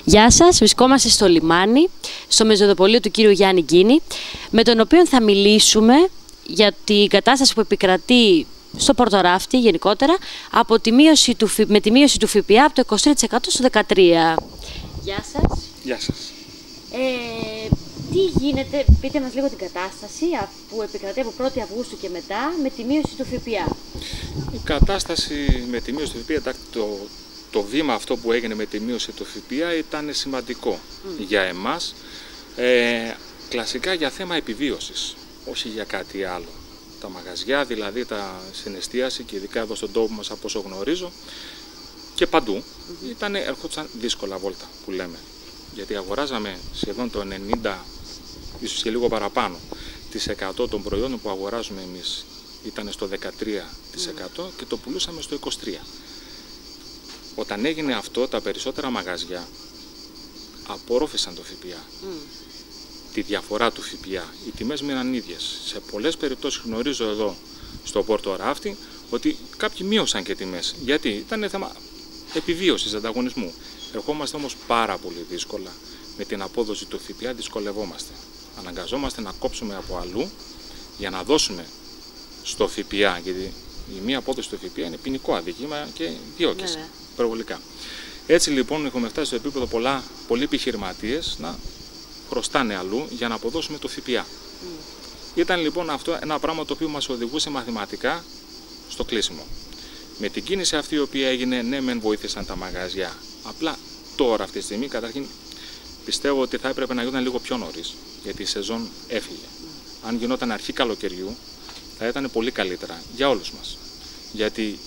Γεια σας, βρισκόμαστε στο λιμάνι, στο μεζοδοπολείο του κύριου Γιάννη Γκίνη, με τον οποίο θα μιλήσουμε για την κατάσταση που επικρατεί στο Πορτοράφτη γενικότερα με τη μείωση του ΦΠΑ από το 23% στο 13%. Γεια σας. Γεια σας. Τι γίνεται, πείτε μας λίγο την κατάσταση που επικρατεί από 1η Αυγούστου και μετά με τη μείωση του ΦΠΑ. Η κατάσταση με τη μείωση του ΦΠΑ, το βήμα αυτό που έγινε με τη μείωση του ΦΠΑ ήταν σημαντικό για εμάς, κλασικά για θέμα επιβίωσης, όχι για κάτι άλλο. Τα μαγαζιά, δηλαδή τα συναισθίαση και ειδικά εδώ στον τόπο μας από όσο γνωρίζω και παντού, έρχονταν δύσκολα βόλτα που λέμε. Γιατί αγοράζαμε σχεδόν το 90, ίσως και λίγο παραπάνω, της 100 των προϊόντων που αγοράζουμε εμείς ήταν στο 13% και το πουλούσαμε στο 23%. Όταν έγινε αυτό, τα περισσότερα μαγαζιά απορρόφησαν το ΦΠΑ. Τη διαφορά του ΦΠΑ. Οι τιμές μείναν ίδιες. Σε πολλές περιπτώσεις γνωρίζω εδώ στο Πορτοράφτη ότι κάποιοι μείωσαν και τιμές. Γιατί ήταν θέμα επιβίωσης, ανταγωνισμού. Ερχόμαστε όμως πάρα πολύ δύσκολα. Με την απόδοση του ΦΠΑ δυσκολευόμαστε. Αναγκαζόμαστε να κόψουμε από αλλού για να δώσουμε στο ΦΠΑ. Γιατί η μία απόδοση του ΦΠΑ είναι ποινικό αδίκημα και διώκηση. Προβολικά. Έτσι λοιπόν έχουμε φτάσει στο επίπεδο πολλοί επιχειρηματίες να χρωστάνε αλλού για να αποδώσουμε το ΦΠΑ. Ήταν λοιπόν αυτό ένα πράγμα το οποίο μας οδηγούσε μαθηματικά στο κλείσιμο. Με την κίνηση αυτή η οποία έγινε, ναι μεν βοήθησαν τα μαγαζιά. Απλά τώρα αυτή τη στιγμή καταρχήν πιστεύω ότι θα έπρεπε να γινόταν λίγο πιο νωρίς, γιατί η σεζόν έφυγε. Αν γινόταν αρχή καλοκαιριού θα ήταν πολύ καλύτερα για όλους μας. Γιατί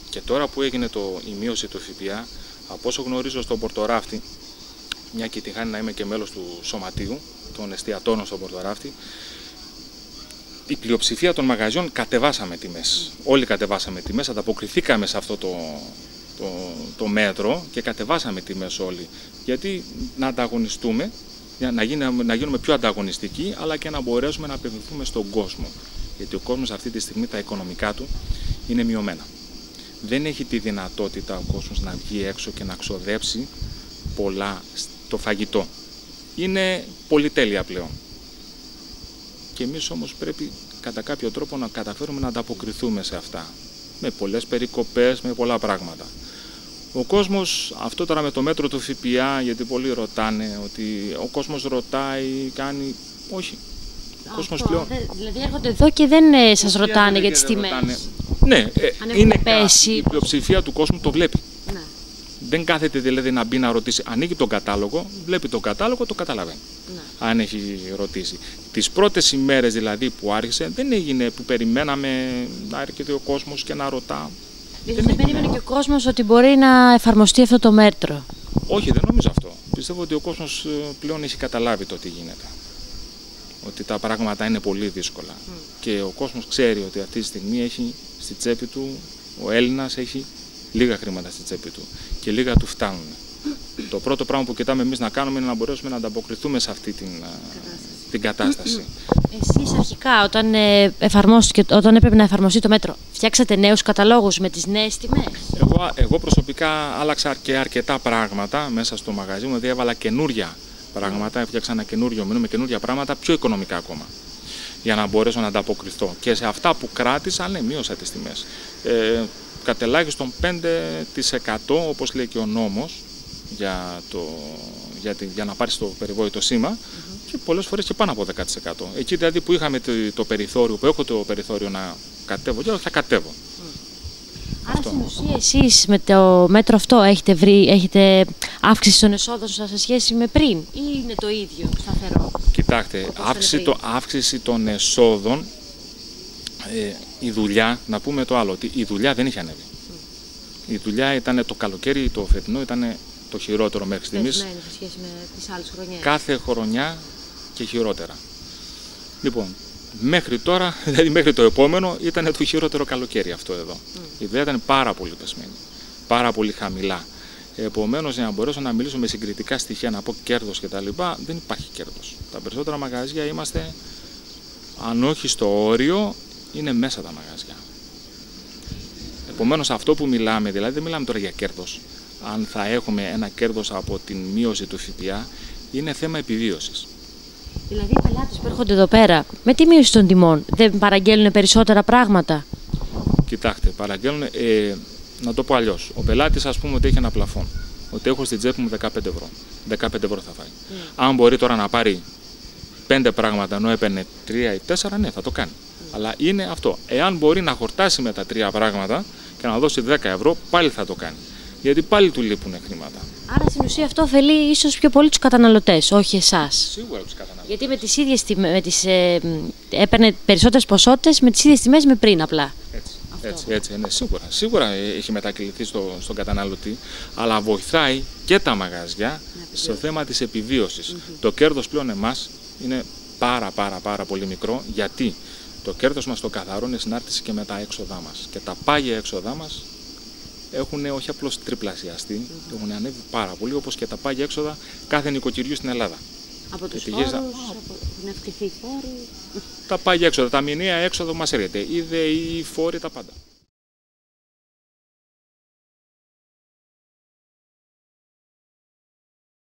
και τώρα που έγινε η μείωση του ΦΠΑ, από όσο γνωρίζω στον Πορτοράφτη, μια και τη χάνει να είμαι και μέλος του Σωματείου των Εστιατόρων στον Πορτοράφτη, η πλειοψηφία των μαγαζιών κατεβάσαμε τιμές. Όλοι κατεβάσαμε τιμές, ανταποκριθήκαμε σε αυτό το μέτρο και κατεβάσαμε τιμές όλοι. Γιατί να ανταγωνιστούμε, να γίνουμε πιο ανταγωνιστικοί, αλλά και να μπορέσουμε να απευθυνθούμε στον κόσμο. Γιατί ο κόσμος αυτή τη στιγμή τα οικονομικά του είναι μειωμένα. Δεν έχει τη δυνατότητα ο κόσμος να βγει έξω και να ξοδέψει πολλά στο φαγητό. Είναι πολυτέλεια πλέον. Και εμείς όμως πρέπει κατά κάποιο τρόπο να καταφέρουμε να ανταποκριθούμε σε αυτά. Με πολλές περικοπές, με πολλά πράγματα. Ο κόσμος, αυτό τώρα με το μέτρο του ΦΠΑ, γιατί πολλοί ρωτάνε ότι ο κόσμος ρωτάει, κάνει... Όχι. Ο κόσμος πλέον... Δηλαδή έρχονται εδώ και δεν σας ρωτάνε για τις τιμές. Ναι, η πλειοψηφία του κόσμου το βλέπει. Ναι. Δεν κάθεται δηλαδή να μπει να ρωτήσει. Ανοίγει τον κατάλογο, βλέπει τον κατάλογο, το καταλαβαίνει. Ναι. Αν έχει ρωτήσει. Τις πρώτες ημέρες δηλαδή που άρχισε, δεν έγινε που περιμέναμε να έρχεται ο κόσμος και να ρωτά. Δεν περίμενε και ο κόσμος ότι μπορεί να εφαρμοστεί αυτό το μέτρο. Όχι, δεν νομίζω αυτό. Πιστεύω ότι ο κόσμος πλέον έχει καταλάβει το τι γίνεται. Ότι τα πράγματα είναι πολύ δύσκολα. Και ο κόσμος ξέρει ότι αυτή τη στιγμή έχει στη τσέπη του, ο Έλληνας έχει λίγα χρήματα στη τσέπη του και λίγα του φτάνουν. Το πρώτο πράγμα που κοιτάμε εμείς να κάνουμε είναι να μπορέσουμε να ανταποκριθούμε σε αυτή την κατάσταση. Εσείς αρχικά όταν έπρεπε να εφαρμοστεί το μέτρο, φτιάξατε νέους καταλόγους με τις νέες τιμές? Εγώ προσωπικά άλλαξα και αρκετά πράγματα μέσα στο μαγαζί μου, δηλαδή έβαλα καινούρια πράγματα, έφτιαξα ένα καινούριο μενού με καινούρια πράγματα, πιο οικονομικά ακόμα, για να μπορέσω να ανταποκριθώ. Και σε αυτά που κράτησα, ναι, μείωσα τις τιμές. Κατ' ελάχιστον 5% όπως λέει και ο νόμος για να πάρεις το περιβόητο σήμα και πολλές φορές και πάνω από 10%. Εκεί δηλαδή που είχαμε το περιθώριο, που έχω το περιθώριο να κατέβω, και θα κατέβω. Άρα στην ουσία εσείς με το μέτρο αυτό έχετε αύξηση των εσόδων σας σε σχέση με πριν ή είναι το ίδιο σταθερό? Κοιτάξτε, αύξηση των εσόδων, η δουλειά, να πούμε το άλλο, ότι η δουλειά δεν είχε ανέβει. Η δουλειά ήταν το καλοκαίρι, το φετινό ήταν το χειρότερο μέχρι στιγμής. Σε σχέση με τις άλλες χρονιές. Κάθε χρονιά και χειρότερα. Λοιπόν, μέχρι τώρα, δηλαδή μέχρι το επόμενο, ήταν το χειρότερο καλοκαίρι αυτό εδώ. Η δουλειά ήταν πάρα πολύ πεσμένη, πάρα πολύ χαμηλά. Επομένως, για να μπορέσω να μιλήσω με συγκριτικά στοιχεία, να πω κέρδος κτλ., δεν υπάρχει κέρδος. Τα περισσότερα μαγαζιά είμαστε, αν όχι στο όριο, είναι μέσα τα μαγαζιά. Επομένως, αυτό που μιλάμε, δηλαδή δεν μιλάμε τώρα για κέρδος, αν θα έχουμε ένα κέρδος από την μείωση του ΦΠΑ, είναι θέμα επιβίωσης. Δηλαδή οι πελάτες που έρχονται εδώ πέρα με τη μείωση των τιμών δεν παραγγέλνουν περισσότερα πράγματα? Κοιτάξτε, παραγγέλνουν, να το πω αλλιώς. Ο πελάτης, ας πούμε, ότι έχει ένα πλαφόν. Ότι έχω στην τσέπη μου 15 ευρώ. 15 ευρώ θα φάει. Αν μπορεί τώρα να πάρει 5 πράγματα ενώ έπαιρνε 3 ή 4, ναι, θα το κάνει. Αλλά είναι αυτό. Εάν μπορεί να χορτάσει με τα 3 πράγματα και να δώσει 10 ευρώ, πάλι θα το κάνει. Γιατί πάλι του λείπουν χρήματα. Άρα στην ουσία αυτό ωφελεί ίσως πιο πολύ τους καταναλωτές, όχι εσάς. Σίγουρα τους καταναλωτές. Γιατί με τις ίδιες τιμές, έπαιρνε περισσότερες ποσότητες με τις ίδιες τιμές με πριν απλά. Έτσι, ναι, σίγουρα έχει μετακληθεί στον καταναλωτή, αλλά βοηθάει και τα μαγαζιά στο θέμα της επιβίωσης. Το κέρδος πλέον εμάς είναι πάρα πολύ μικρό, γιατί το κέρδος μας το καθαρό είναι συνάρτηση και με τα έξοδά μας. Και τα πάγια έξοδά μας έχουν όχι απλώς τριπλασιαστεί, έχουν ανέβει πάρα πολύ, όπως και τα πάγια έξοδα κάθε νοικοκυριού στην Ελλάδα. Από τους φόρους, από την αυξηθή φόρη. Τα πάγια έξοδα, τα μηνιαία έξοδα μας έρχεται, οι φόροι, τα πάντα.